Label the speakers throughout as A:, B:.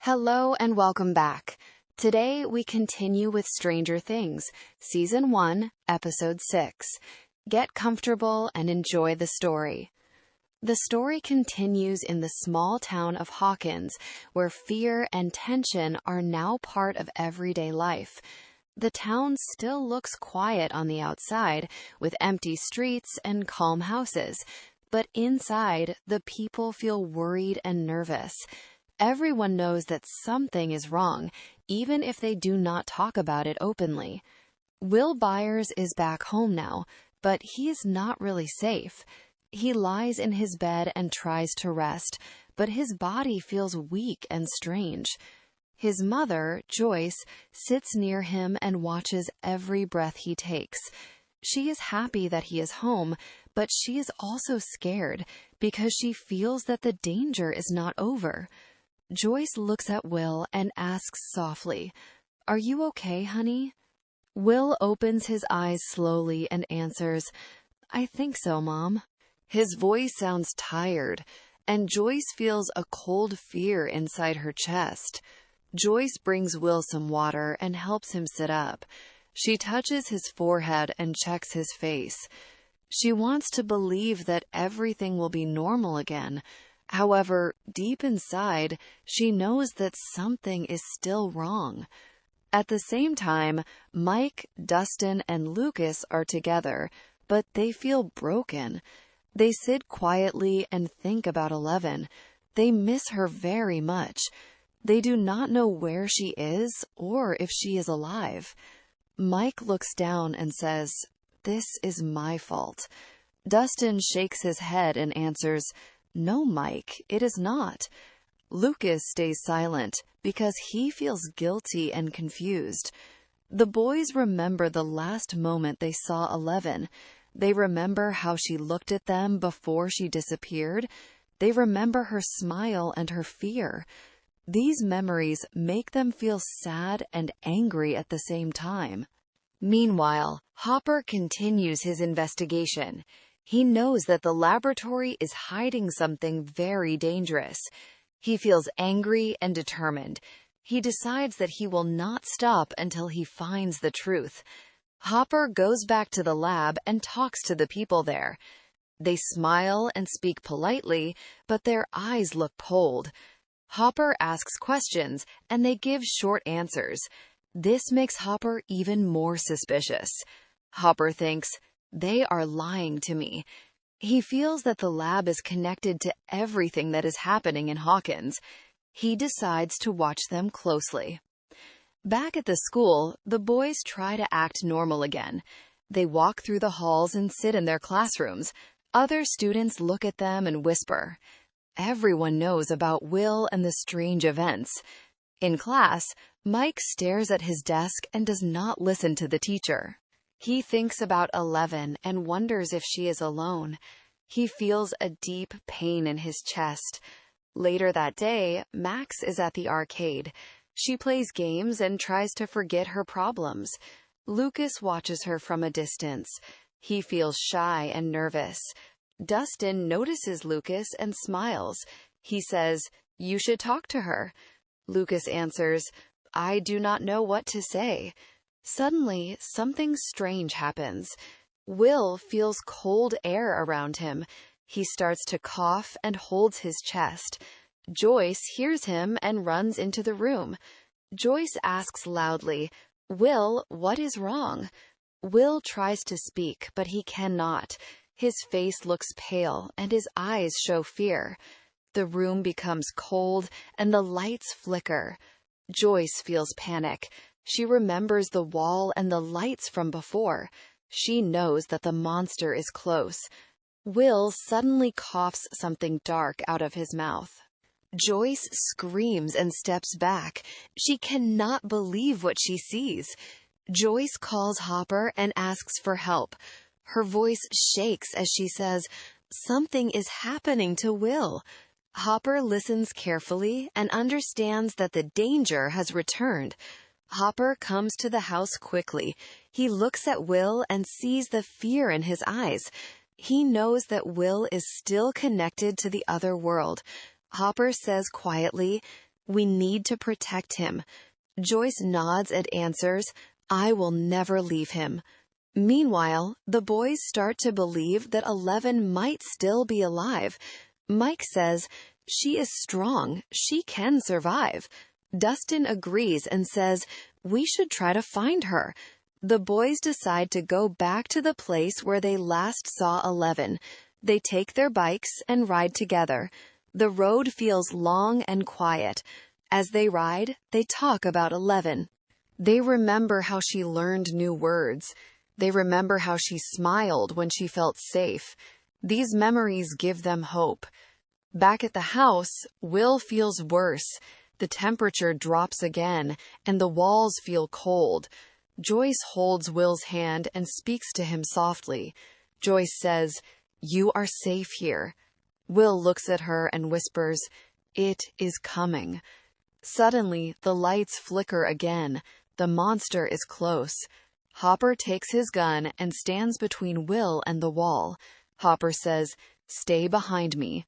A: Hello and welcome back. Today we continue with Stranger Things, Season 1, Episode 6. Get comfortable and enjoy the story. The story continues in the small town of Hawkins, where fear and tension are now part of everyday life. The town still looks quiet on the outside, with empty streets and calm houses, but inside, the people feel worried and nervous. Everyone knows that something is wrong, even if they do not talk about it openly. Will Byers is back home now, but he is not really safe. He lies in his bed and tries to rest, but his body feels weak and strange. His mother, Joyce, sits near him and watches every breath he takes. She is happy that he is home, but she is also scared because she feels that the danger is not over. Joyce looks at Will and asks softly, "Are you okay, honey?" Will opens his eyes slowly and answers, "I think so, Mom." His voice sounds tired, and Joyce feels a cold fear inside her chest. Joyce brings Will some water and helps him sit up. She touches his forehead and checks his face. She wants to believe that everything will be normal again. However, deep inside, she knows that something is still wrong. At the same time, Mike, Dustin, and Lucas are together, but they feel broken. They sit quietly and think about Eleven. They miss her very much. They do not know where she is or if she is alive. Mike looks down and says, "This is my fault." Dustin shakes his head and answers, "No, Mike, it is not." Lucas stays silent because he feels guilty and confused. The boys remember the last moment they saw Eleven. They remember how she looked at them before she disappeared. They remember her smile and her fear. These memories make them feel sad and angry at the same time. Meanwhile, Hopper continues his investigation. He knows that the laboratory is hiding something very dangerous. He feels angry and determined. He decides that he will not stop until he finds the truth. Hopper goes back to the lab and talks to the people there. They smile and speak politely, but their eyes look cold. Hopper asks questions, and they give short answers. This makes Hopper even more suspicious. Hopper thinks, "They are lying to me." He feels that the lab is connected to everything that is happening in Hawkins. He decides to watch them closely. Back at the school, the boys try to act normal again. They walk through the halls and sit in their classrooms. Other students look at them and whisper. Everyone knows about Will and the strange events. In class, Mike stares at his desk and does not listen to the teacher. He thinks about Eleven and wonders if she is alone. He feels a deep pain in his chest. Later that day, Max is at the arcade. She plays games and tries to forget her problems. Lucas watches her from a distance. He feels shy and nervous. Dustin notices Lucas and smiles. He says, "You should talk to her." Lucas answers, "I do not know what to say." Suddenly, something strange happens. Will feels cold air around him. He starts to cough and holds his chest. Joyce hears him and runs into the room. Joyce asks loudly, "Will, what is wrong?" Will tries to speak, but he cannot. His face looks pale and his eyes show fear. The room becomes cold and the lights flicker. Joyce feels panic. She remembers the wall and the lights from before. She knows that the monster is close. Will suddenly coughs something dark out of his mouth. Joyce screams and steps back. She cannot believe what she sees. Joyce calls Hopper and asks for help. Her voice shakes as she says, "Something is happening to Will." Hopper listens carefully and understands that the danger has returned. Hopper comes to the house quickly. He looks at Will and sees the fear in his eyes. He knows that Will is still connected to the other world. Hopper says quietly, We need to protect him. Joyce nods and answers, I will never leave him. Meanwhile, the boys start to believe that 11 might still be alive. Mike says, she is strong, she can survive. Dustin agrees and says, we should try to find her. The boys decide to go back to the place where they last saw 11. They take their bikes and ride together. The road feels long and quiet. As they ride, they talk about 11. They remember how she learned new words. They remember how she smiled when she felt safe. These memories give them hope. Back at the house, Will feels worse. The temperature drops again, and the walls feel cold. Joyce holds Will's hand and speaks to him softly. Joyce says, you are safe here. Will looks at her and whispers, it is coming. Suddenly, the lights flicker again. The monster is close. Hopper takes his gun and stands between Will and the wall. Hopper says, stay behind me.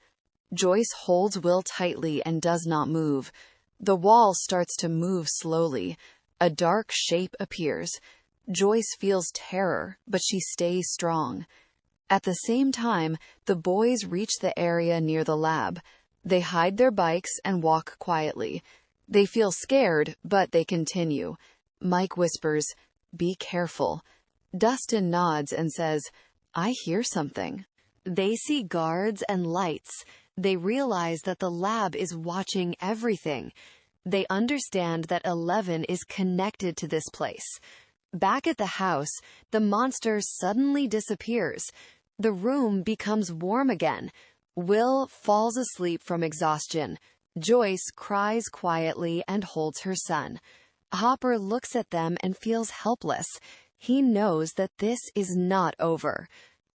A: Joyce holds Will tightly and does not move. The wall starts to move slowly. A dark shape appears. Joyce feels terror, but she stays strong. At the same time, the boys reach the area near the lab. They hide their bikes and walk quietly. They feel scared, but they continue. Mike whispers, be careful. Dustin nods and says, I hear something. They see guards and lights. They realize that the lab is watching everything. They understand that 11 is connected to this place. Back at the house, the monster suddenly disappears. The room becomes warm again. Will falls asleep from exhaustion. Joyce cries quietly and holds her son. Hopper looks at them and feels helpless. He knows that this is not over.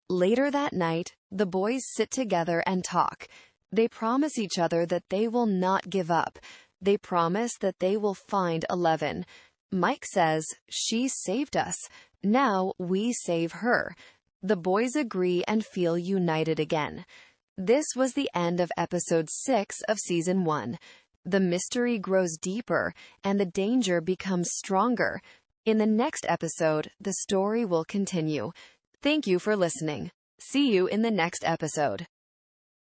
A: Later that night, the boys sit together and talk. They promise each other that they will not give up. They promise that they will find 11. Mike says, she saved us. Now we save her. The boys agree and feel united again. This was the end of episode 6 of season 1. The mystery grows deeper, and the danger becomes stronger. In the next episode, the story will continue. Thank you for listening. See you in the next episode.